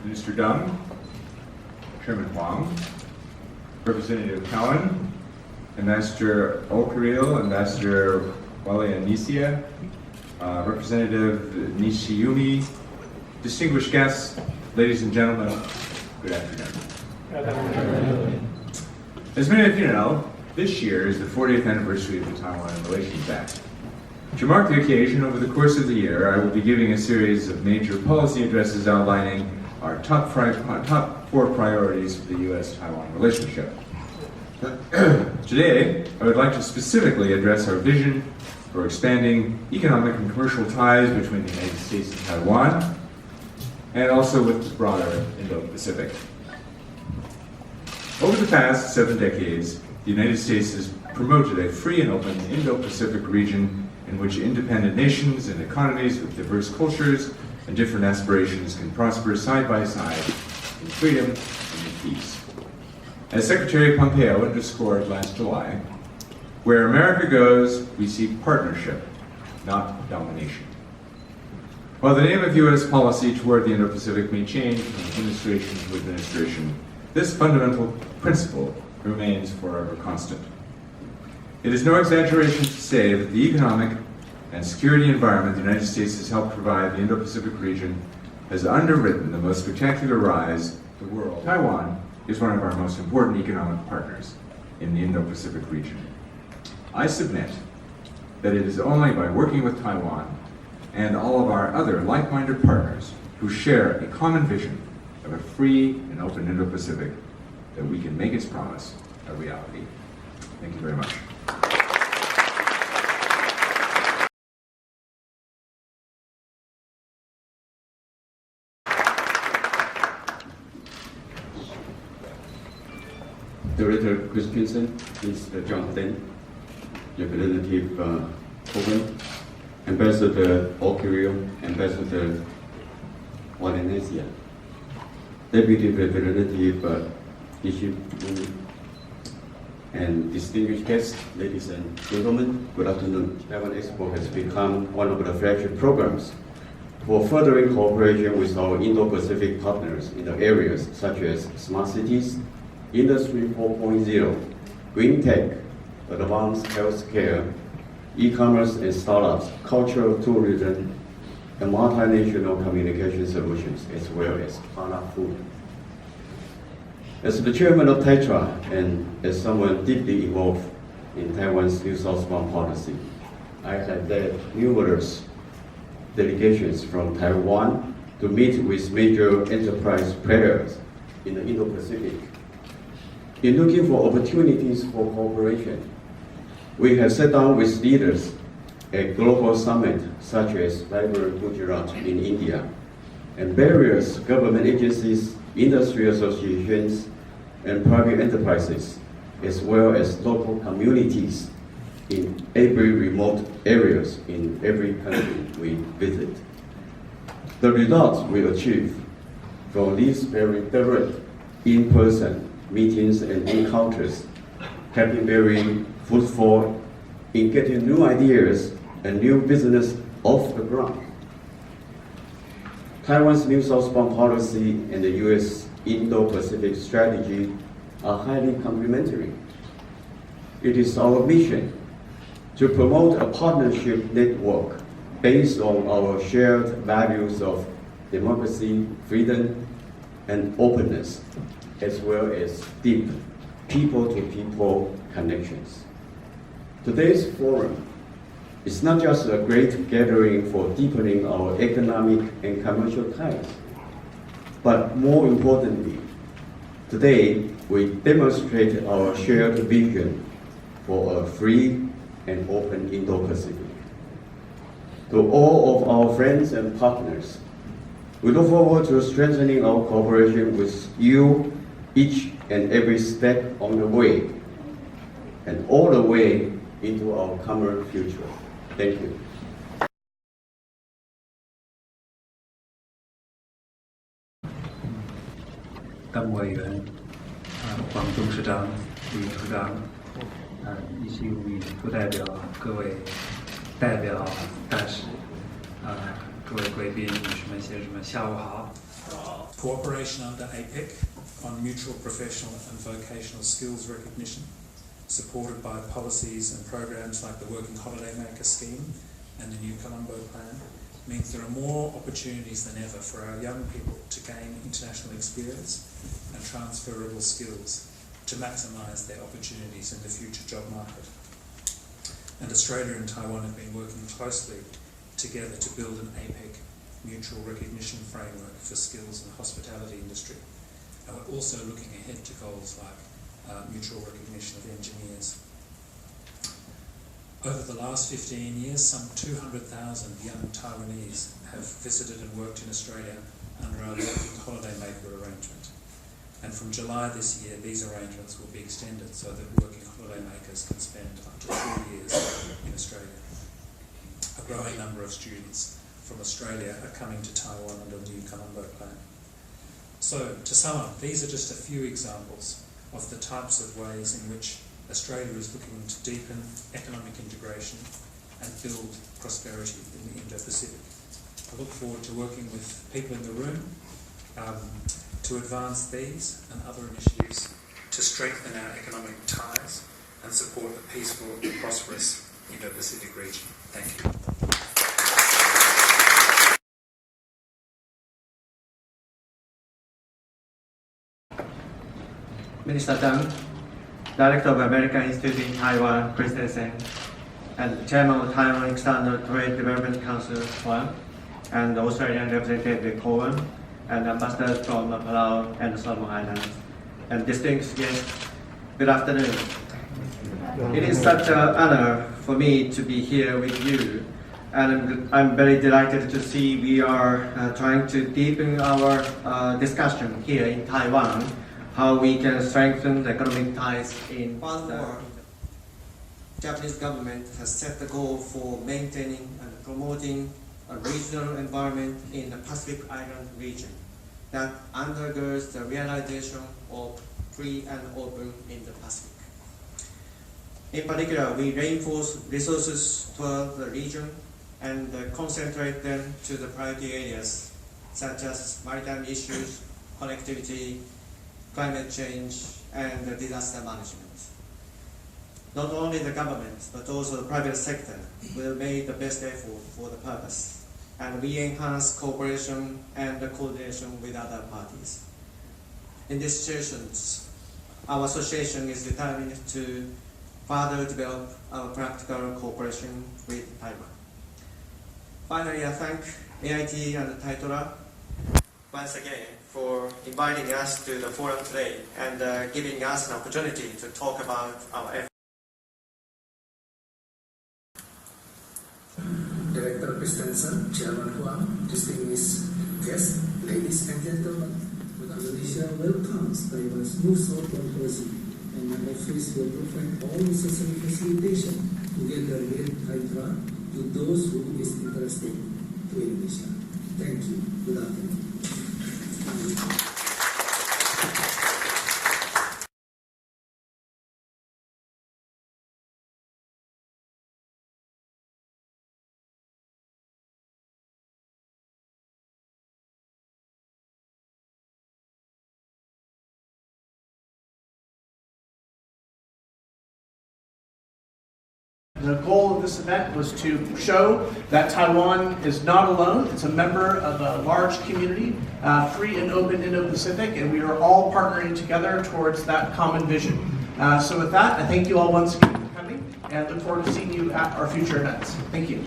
Minister Dung, Chairman Huang, Representative Cowan, Ambassador Okaril, Ambassador Waleanisia, Representative Nishiyumi, distinguished guests, ladies and gentlemen, good afternoon. As many of you know, this year is the 40th anniversary of the Taiwan Relations Act. To mark the occasion, over the course of the year, I will be giving a series of major policy addresses outlining our top 4 priorities for the U.S.-Taiwan relationship. Today, I would like to specifically address our vision for expanding economic and commercial ties between the United States and Taiwan, and also with the broader Indo-Pacific. Over the past 7 decades, the United States has promoted a free and open Indo-Pacific region in which independent nations and economies with diverse cultures and different aspirations can prosper side by side in freedom and in peace. As Secretary Pompeo underscored last July, where America goes, we seek partnership, not domination. While the name of U.S. policy toward the Indo-Pacific may change from administration to administration, this fundamental principle remains forever constant. It is no exaggeration to say that the economic and security environment the United States has helped provide the Indo-Pacific region has underwritten the most spectacular rise in the world. Taiwan is one of our most important economic partners in the Indo-Pacific region. I submit that it is only by working with Taiwan and all of our other like-minded partners who share a common vision of a free and open Indo-Pacific that we can make its promise a reality. Thank you very much. Director Christensen, Mr. Jonathan, Representative Cowan, Ambassador Okaril, Ambassador Waleanisia, Deputy Representative Nishiyumi, and distinguished guests, ladies and gentlemen, good afternoon. Taiwan Expo has become one of the flagship programs for furthering cooperation with our Indo-Pacific partners in the areas such as smart cities, Industry 4.0, green tech, advanced healthcare, e-commerce and startups, cultural tourism, and multinational communication solutions, as well as halal food. As the chairman of TETRA and as someone deeply involved in Taiwan's New Southbound policy, I have led numerous delegations from Taiwan to meet with major enterprise players in the Indo-Pacific. In looking for opportunities for cooperation, we have sat down with leaders at global summits such as Vibrant Gujarat in India, and various government agencies, industry associations, and private enterprises, as well as local communities in every remote areas in every country we visit. The results we achieve from these very direct in-person meetings and encounters have been very fruitful in getting new ideas and new business off the ground. Taiwan's New Southbound policy and the U.S. Indo-Pacific strategy are highly complementary. It is our mission to promote a partnership network based on our shared values of democracy, freedom, and openness, as well as deep people-to-people connections. Today's forum is not just a great gathering for deepening our economic and commercial ties, but more importantly, today we demonstrate our shared vision for a free and open Indo-Pacific. To all of our friends and partners, we look forward to strengthening our cooperation with you each and every step on the way, and all the way into our common future. Thank you. 党委员、黄董事长、李处长、一些副代表、各位代表、大使、各位贵宾、女士们、先生们，下午好。Cooperation under APEC on mutual professional and vocational skills recognition, supported by policies and programs like the Working Holidaymaker Scheme and the New Colombo Plan, means there are more opportunities than ever for our young people to gain international experience and transferable skills to maximise their opportunities in the future job market. And Australia and Taiwan have been working closely together to build an APEC mutual recognition framework for skills in the hospitality industry. And we're also looking ahead to goals like mutual recognition of engineers. Over the last 15 years, some 200,000 young Taiwanese have visited and worked in Australia under our Working Holidaymaker arrangement. And from July this year, these arrangements will be extended so that working holidaymakers can spend up to 3 years in Australia. A growing number of students from Australia are coming to Taiwan under the New Colombo Plan. So, to sum up, these are just a few examples of the types of ways in which Australia is looking to deepen economic integration and build prosperity in the Indo-Pacific. I look forward to working with people in the room to advance these and other initiatives to strengthen our economic ties and support a peaceful and prosperous Indo-Pacific region. Thank you. Minister Deng, Director of American Institute in Taiwan, Christensen, and Chairman of Taiwan External Trade Development Council, Huang, and Australian Representative Cohen, and ambassadors from Palau and Solomon Islands, and distinguished guests, good afternoon. It is such an honor for me to be here with you, and I'm very delighted to see we are trying to deepen our discussion here in Taiwan, how we can strengthen the economic ties in Furthermore, the Japanese government has set the goal for maintaining and promoting a regional environment in the Pacific Island region that undergirds the realization of free and open Indo-Pacific. In particular, we reinforce resources toward the region and concentrate them to the priority areas such as maritime issues, connectivity, climate change, and disaster management. Not only the government, but also the private sector will make the best effort for the purpose, and we enhance cooperation and coordination with other parties. In these situations, our association is determined to further develop our practical cooperation with Taiwan. Finally, I thank AIT and Taitora once again for inviting us to the forum today and giving us an opportunity to talk about our efforts. Director Christensen, Chairman Huang, distinguished guests, ladies and gentlemen, Indonesia welcomes Taiwan's new southbound policy, and my office will provide all necessary facilitation together with Hydra to those who is interested to Indonesia. Thank you. Good afternoon. The goal of this event was to show that Taiwan is not alone. It's a member of a large community, free and open Indo-Pacific, and we are all partnering together towards that common vision. So with that, I thank you all once again for coming and look forward to seeing you at our future events. Thank you.